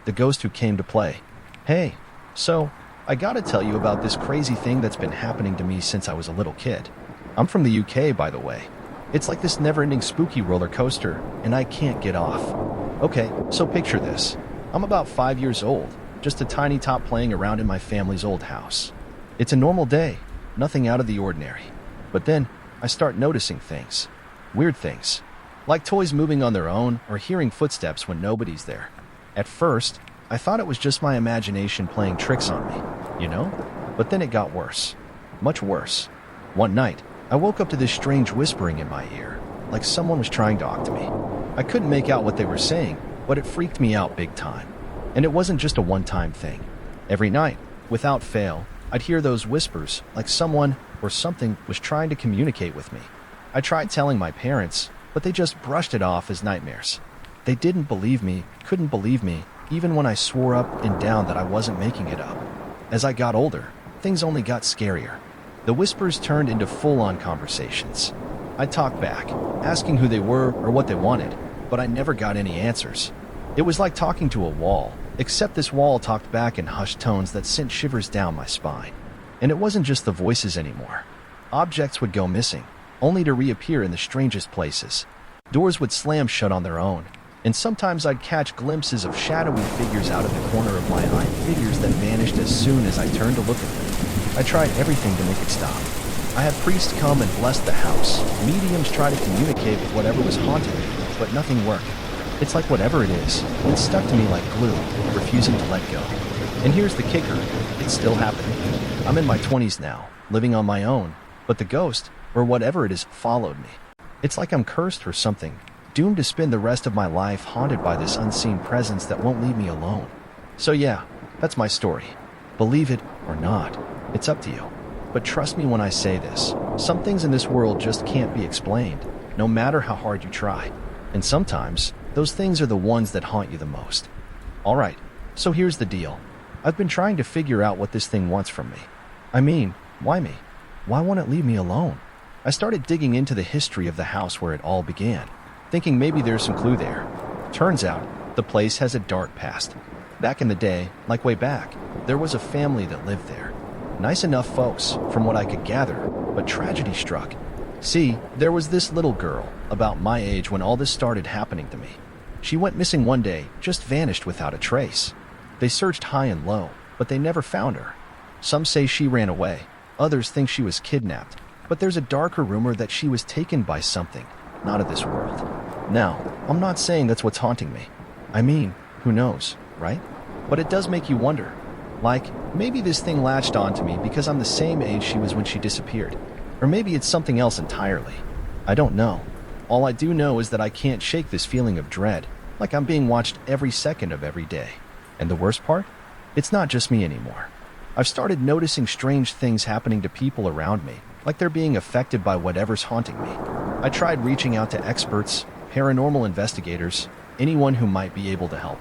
the ghost who came to play. Hey, so, I gotta tell you about this crazy thing that's been happening to me since I was a little kid. I'm from the UK, by the way. It's like this never-ending spooky roller coaster, and I can't get off. Okay, so picture this. I'm about 5 years old, just a tiny tot playing around in my family's old house. It's a normal day, nothing out of the ordinary. But then, I start noticing things. Weird things. Like toys moving on their own or hearing footsteps when nobody's there. At first, I thought it was just my imagination playing tricks on me, you know? But then it got worse. Much worse. One night, I woke up to this strange whispering in my ear, like someone was trying to talk to me. I couldn't make out what they were saying, but it freaked me out big time. And it wasn't just a one-time thing. Every night, without fail, I'd hear those whispers, like someone or something was trying to communicate with me. I tried telling my parents, but they just brushed it off as nightmares. They didn't believe me, couldn't believe me, even when I swore up and down that I wasn't making it up. As I got older, things only got scarier. The whispers turned into full-on conversations. I talked back, asking who they were or what they wanted, but I never got any answers. It was like talking to a wall, except this wall talked back in hushed tones that sent shivers down my spine. And it wasn't just the voices anymore. Objects would go missing, only to reappear in the strangest places. Doors would slam shut on their own, and sometimes I'd catch glimpses of shadowy figures out of the corner of my eye, figures that vanished as soon as I turned to look at them. I tried everything to make it stop. I had priests come and bless the house, mediums try to communicate with whatever was haunting me, but nothing worked. It's like whatever it is, it's stuck to me like glue, refusing to let go. And here's the kicker, it's still happening. I'm in my 20s now, living on my own, but the ghost, or whatever it is, followed me. It's like I'm cursed or something, doomed to spend the rest of my life haunted by this unseen presence that won't leave me alone. So yeah, that's my story. Believe it or not, it's up to you. But trust me when I say this, some things in this world just can't be explained, no matter how hard you try. And sometimes, those things are the ones that haunt you the most. Alright, so here's the deal. I've been trying to figure out what this thing wants from me. I mean, why me? Why won't it leave me alone? I started digging into the history of the house where it all began, thinking maybe there's some clue there. Turns out, the place has a dark past. Back in the day, like way back, there was a family that lived there. Nice enough folks, from what I could gather, but tragedy struck. See, there was this little girl, about my age when all this started happening to me. She went missing one day, just vanished without a trace. They searched high and low, but they never found her. Some say she ran away, others think she was kidnapped, but there's a darker rumor that she was taken by something, not of this world. Now, I'm not saying that's what's haunting me. I mean, who knows, right? But it does make you wonder. Like, maybe this thing latched onto me because I'm the same age she was when she disappeared. Or maybe it's something else entirely. I don't know. All I do know is that I can't shake this feeling of dread, like I'm being watched every second of every day. And the worst part? It's not just me anymore. I've started noticing strange things happening to people around me, like they're being affected by whatever's haunting me. I tried reaching out to experts, paranormal investigators, anyone who might be able to help.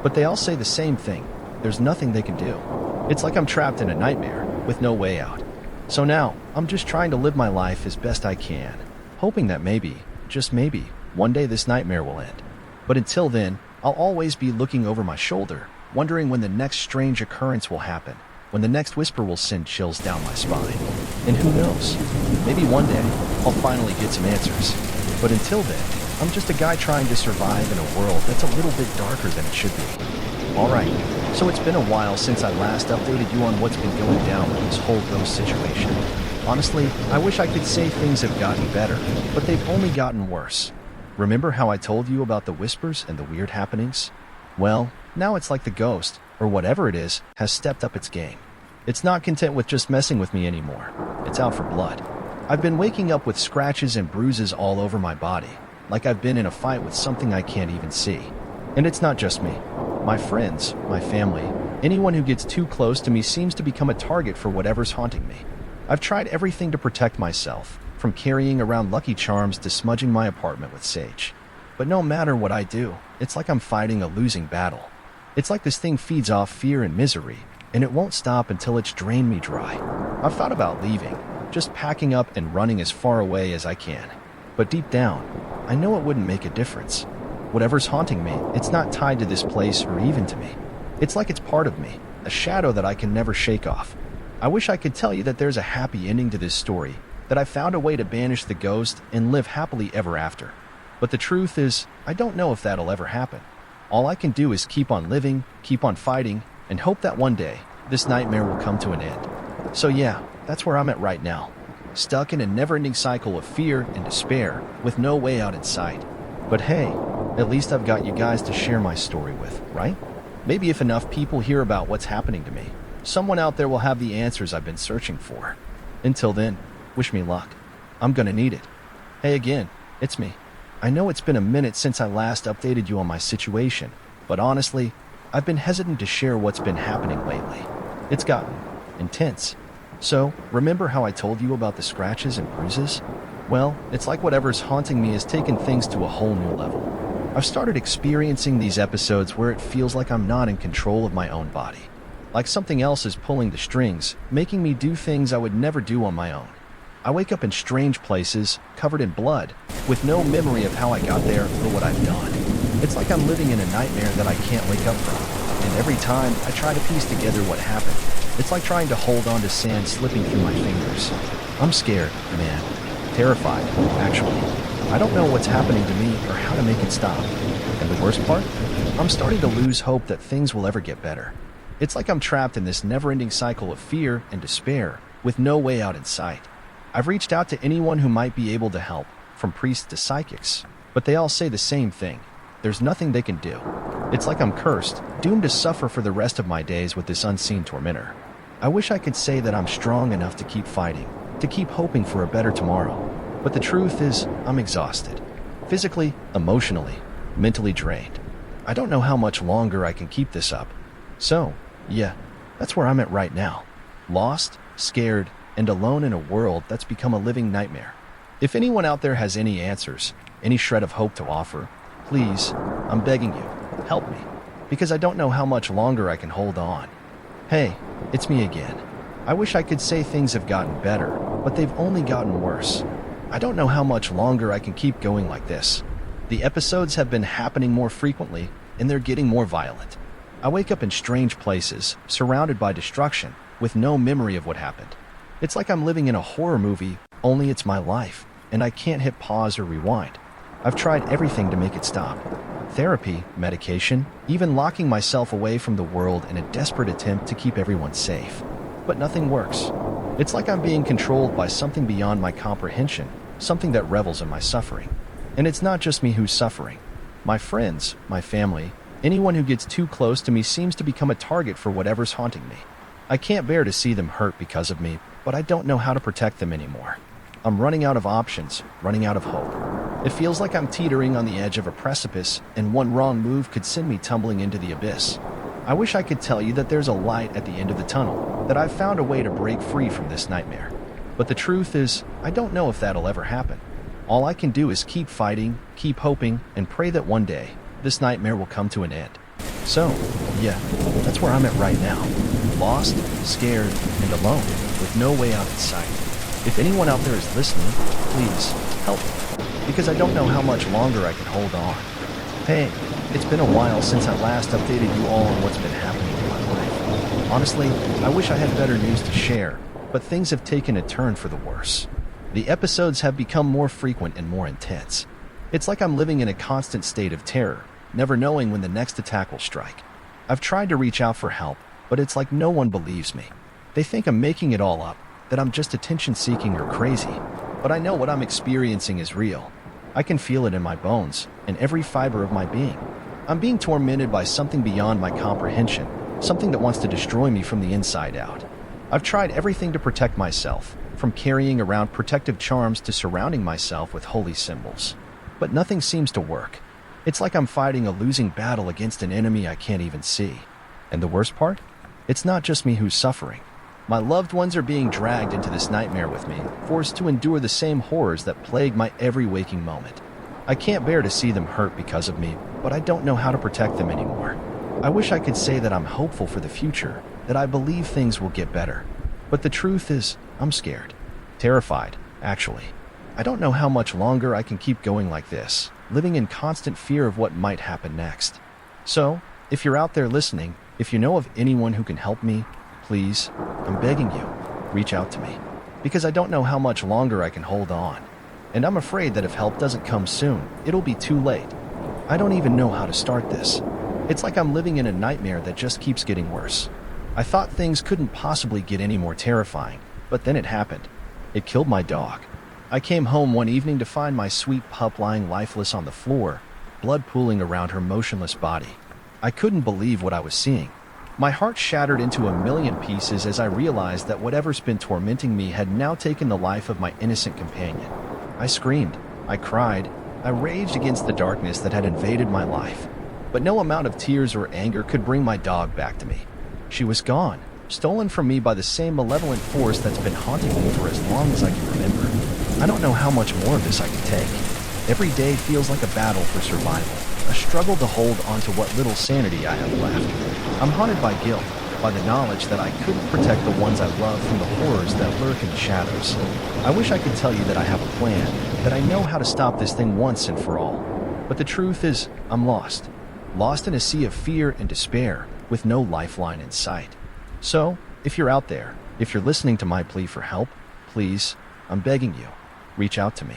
But they all say the same thing. There's nothing they can do. It's like I'm trapped in a nightmare, with no way out. So now, I'm just trying to live my life as best I can, hoping that maybe, just maybe, one day this nightmare will end. But until then, I'll always be looking over my shoulder, wondering when the next strange occurrence will happen, when the next whisper will send chills down my spine. And who knows, maybe one day, I'll finally get some answers. But until then, I'm just a guy trying to survive in a world that's a little bit darker than it should be. Alright, so it's been a while since I last updated you on what's been going down with this whole ghost situation. Honestly, I wish I could say things have gotten better, but they've only gotten worse. Remember how I told you about the whispers and the weird happenings? Well, now it's like the ghost, or whatever it is, has stepped up its game. It's not content with just messing with me anymore. It's out for blood. I've been waking up with scratches and bruises all over my body, like I've been in a fight with something I can't even see. And it's not just me. My friends, my family, anyone who gets too close to me seems to become a target for whatever's haunting me. I've tried everything to protect myself, from carrying around Lucky Charms to smudging my apartment with sage. But no matter what I do, it's like I'm fighting a losing battle. It's like this thing feeds off fear and misery, and it won't stop until it's drained me dry. I've thought about leaving, just packing up and running as far away as I can. But deep down, I know it wouldn't make a difference. Whatever's haunting me, it's not tied to this place or even to me. It's like it's part of me, a shadow that I can never shake off. I wish I could tell you that there's a happy ending to this story, that I found a way to banish the ghost and live happily ever after. But the truth is, I don't know if that'll ever happen. All I can do is keep on living, keep on fighting, and hope that one day, this nightmare will come to an end. So yeah, that's where I'm at right now. Stuck in a never-ending cycle of fear and despair, with no way out in sight. But hey, at least I've got you guys to share my story with, right? Maybe if enough people hear about what's happening to me, someone out there will have the answers I've been searching for. Until then, wish me luck. I'm gonna need it. Hey again, it's me. I know it's been a minute since I last updated you on my situation, but honestly, I've been hesitant to share what's been happening lately. It's gotten intense. So, remember how I told you about the scratches and bruises? Well, it's like whatever's haunting me has taken things to a whole new level. I've started experiencing these episodes where it feels like I'm not in control of my own body. Like something else is pulling the strings, making me do things I would never do on my own. I wake up in strange places, covered in blood, with no memory of how I got there or what I've done. It's like I'm living in a nightmare that I can't wake up from. And every time I try to piece together what happened, it's like trying to hold on to sand slipping through my fingers. I'm scared, man. Terrified, actually. I don't know what's happening to me or how to make it stop. And the worst part? I'm starting to lose hope that things will ever get better. It's like I'm trapped in this never-ending cycle of fear and despair, with no way out in sight. I've reached out to anyone who might be able to help, from priests to psychics, but they all say the same thing. There's nothing they can do. It's like I'm cursed, doomed to suffer for the rest of my days with this unseen tormentor. I wish I could say that I'm strong enough to keep fighting, to keep hoping for a better tomorrow. But the truth is, I'm exhausted. Physically, emotionally, mentally drained. I don't know how much longer I can keep this up. So, yeah, that's where I'm at right now. Lost, scared, and alone in a world that's become a living nightmare. If anyone out there has any answers, any shred of hope to offer, please, I'm begging you, help me. Because I don't know how much longer I can hold on. Hey, it's me again. I wish I could say things have gotten better, but they've only gotten worse. I don't know how much longer I can keep going like this. The episodes have been happening more frequently, and they're getting more violent. I wake up in strange places, surrounded by destruction, with no memory of what happened. It's like I'm living in a horror movie, only it's my life, and I can't hit pause or rewind. I've tried everything to make it stop. Therapy, medication, even locking myself away from the world in a desperate attempt to keep everyone safe. But nothing works. It's like I'm being controlled by something beyond my comprehension, something that revels in my suffering. And it's not just me who's suffering. My friends, my family, anyone who gets too close to me seems to become a target for whatever's haunting me. I can't bear to see them hurt because of me, but I don't know how to protect them anymore. I'm running out of options, running out of hope. It feels like I'm teetering on the edge of a precipice, and one wrong move could send me tumbling into the abyss. I wish I could tell you that there's a light at the end of the tunnel, that I've found a way to break free from this nightmare. But the truth is, I don't know if that'll ever happen. All I can do is keep fighting, keep hoping, and pray that one day, this nightmare will come to an end. So, yeah, that's where I'm at right now. Lost, scared, and alone, with no way out in sight. If anyone out there is listening, please, help me. Because I don't know how much longer I can hold on. Hey, it's been a while since I last updated you all on what's been happening in my life. Honestly, I wish I had better news to share, but things have taken a turn for the worse. The episodes have become more frequent and more intense. It's like I'm living in a constant state of terror, never knowing when the next attack will strike. I've tried to reach out for help, but it's like no one believes me. They think I'm making it all up, that I'm just attention-seeking or crazy. But I know what I'm experiencing is real. I can feel it in my bones, in every fiber of my being. I'm being tormented by something beyond my comprehension, something that wants to destroy me from the inside out. I've tried everything to protect myself, from carrying around protective charms to surrounding myself with holy symbols. But nothing seems to work. It's like I'm fighting a losing battle against an enemy I can't even see. And the worst part? It's not just me who's suffering. My loved ones are being dragged into this nightmare with me, forced to endure the same horrors that plague my every waking moment. I can't bear to see them hurt because of me, but I don't know how to protect them anymore. I wish I could say that I'm hopeful for the future, that I believe things will get better. But the truth is, I'm scared. Terrified, actually. I don't know how much longer I can keep going like this, living in constant fear of what might happen next. So, if you're out there listening, If you know of anyone who can help me, please, I'm begging you, reach out to me. Because I don't know how much longer I can hold on. And I'm afraid that if help doesn't come soon, it'll be too late. I don't even know how to start this. It's like I'm living in a nightmare that just keeps getting worse. I thought things couldn't possibly get any more terrifying, but then it happened. It killed my dog. I came home one evening to find my sweet pup lying lifeless on the floor, blood pooling around her motionless body. I couldn't believe what I was seeing. My heart shattered into a million pieces as I realized that whatever's been tormenting me had now taken the life of my innocent companion. I screamed, I cried, I raged against the darkness that had invaded my life. But no amount of tears or anger could bring my dog back to me. She was gone, stolen from me by the same malevolent force that's been haunting me for as long as I can remember. I don't know how much more of this I can take. Every day feels like a battle for survival, a struggle to hold on to what little sanity I have left. I'm haunted by guilt, by the knowledge that I couldn't protect the ones I love from the horrors that lurk in the shadows. I wish I could tell you that I have a plan, that I know how to stop this thing once and for all. But the truth is, I'm lost. Lost in a sea of fear and despair, with no lifeline in sight. So, if you're out there, if you're listening to my plea for help, please, I'm begging you, reach out to me.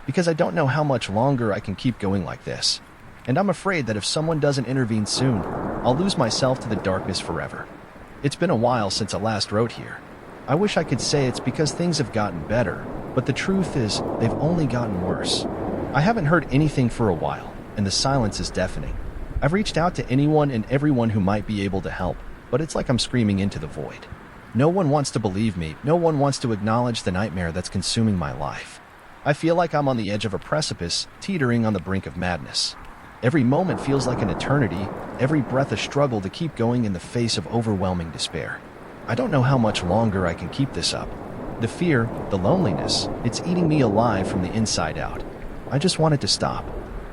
Because I don't know how much longer I can keep going like this. And I'm afraid that if someone doesn't intervene soon, I'll lose myself to the darkness forever. It's been a while since I last wrote here. I wish I could say it's because things have gotten better, but the truth is, they've only gotten worse. I haven't heard anything for a while, and the silence is deafening. I've reached out to anyone and everyone who might be able to help, but it's like I'm screaming into the void. No one wants to believe me, no one wants to acknowledge the nightmare that's consuming my life. I feel like I'm on the edge of a precipice, teetering on the brink of madness. Every moment feels like an eternity, every breath a struggle to keep going in the face of overwhelming despair. I don't know how much longer I can keep this up. The fear, the loneliness, it's eating me alive from the inside out. I just want it to stop.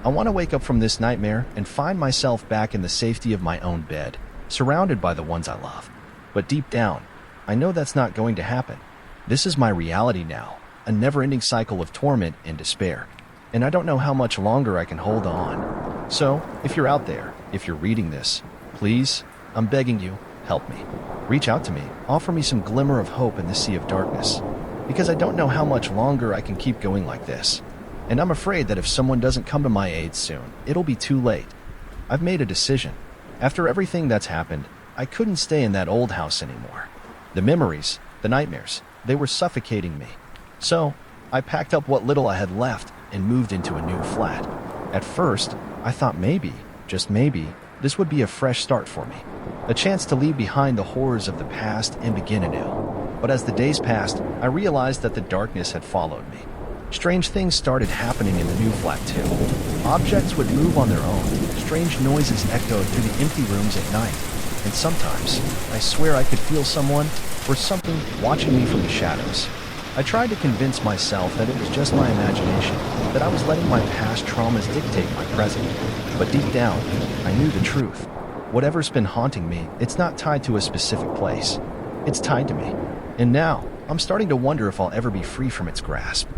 I want to wake up from this nightmare and find myself back in the safety of my own bed, surrounded by the ones I love. But deep down, I know that's not going to happen. This is my reality now, a never-ending cycle of torment and despair. And I don't know how much longer I can hold on. So, if you're out there, if you're reading this, please, I'm begging you, help me. Reach out to me, offer me some glimmer of hope in this sea of darkness. Because I don't know how much longer I can keep going like this. And I'm afraid that if someone doesn't come to my aid soon, it'll be too late. I've made a decision. After everything that's happened, I couldn't stay in that old house anymore. The memories, the nightmares, they were suffocating me. So, I packed up what little I had left and moved into a new flat. At first, I thought maybe, just maybe, this would be a fresh start for me. A chance to leave behind the horrors of the past and begin anew. But as the days passed, I realized that the darkness had followed me. Strange things started happening in the new flat too. Objects would move on their own. Strange noises echoed through the empty rooms at night. And sometimes, I swear I could feel someone or something watching me from the shadows. I tried to convince myself that it was just my imagination, that I was letting my past traumas dictate my present. But deep down, I knew the truth. Whatever's been haunting me, it's not tied to a specific place. It's tied to me. And now, I'm starting to wonder if I'll ever be free from its grasp.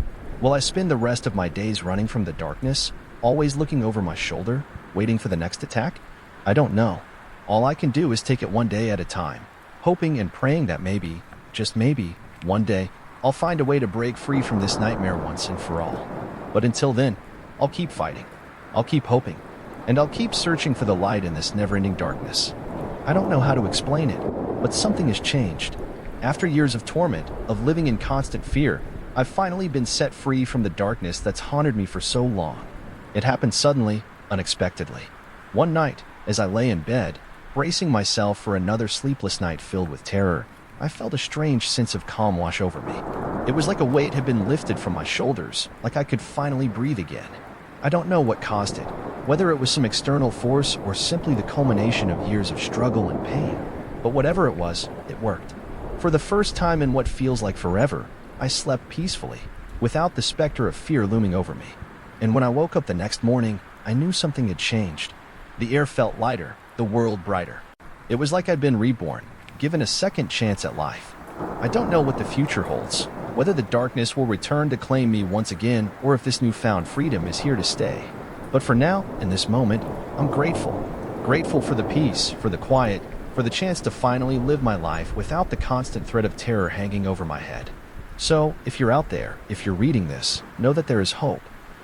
Will I spend the rest of my days running from the darkness, always looking over my shoulder, waiting for the next attack? I don't know. All I can do is take it one day at a time, hoping and praying that maybe, just maybe, one day, I'll find a way to break free from this nightmare once and for all. But until then, I'll keep fighting. I'll keep hoping. And I'll keep searching for the light in this never-ending darkness. I don't know how to explain it, but something has changed. After years of torment, of living in constant fear, I've finally been set free from the darkness that's haunted me for so long. It happened suddenly, unexpectedly. One night, as I lay in bed, bracing myself for another sleepless night filled with terror, I felt a strange sense of calm wash over me. It was like a weight had been lifted from my shoulders, like I could finally breathe again. I don't know what caused it, whether it was some external force or simply the culmination of years of struggle and pain. But whatever it was, it worked. For the first time in what feels like forever, I slept peacefully, without the specter of fear looming over me. And when I woke up the next morning, I knew something had changed. The air felt lighter, the world brighter. It was like I'd been reborn, given a second chance at life. I don't know what the future holds, whether the darkness will return to claim me once again or if this newfound freedom is here to stay. But for now, in this moment, I'm grateful. Grateful for the peace, for the quiet, for the chance to finally live my life without the constant threat of terror hanging over my head. So, if you're out there, if you're reading this, know that there is hope.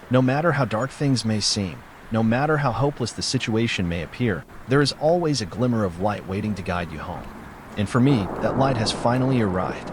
No matter how dark things may seem, no matter how hopeless the situation may appear, there is always a glimmer of light waiting to guide you home. And for me, that light has finally arrived.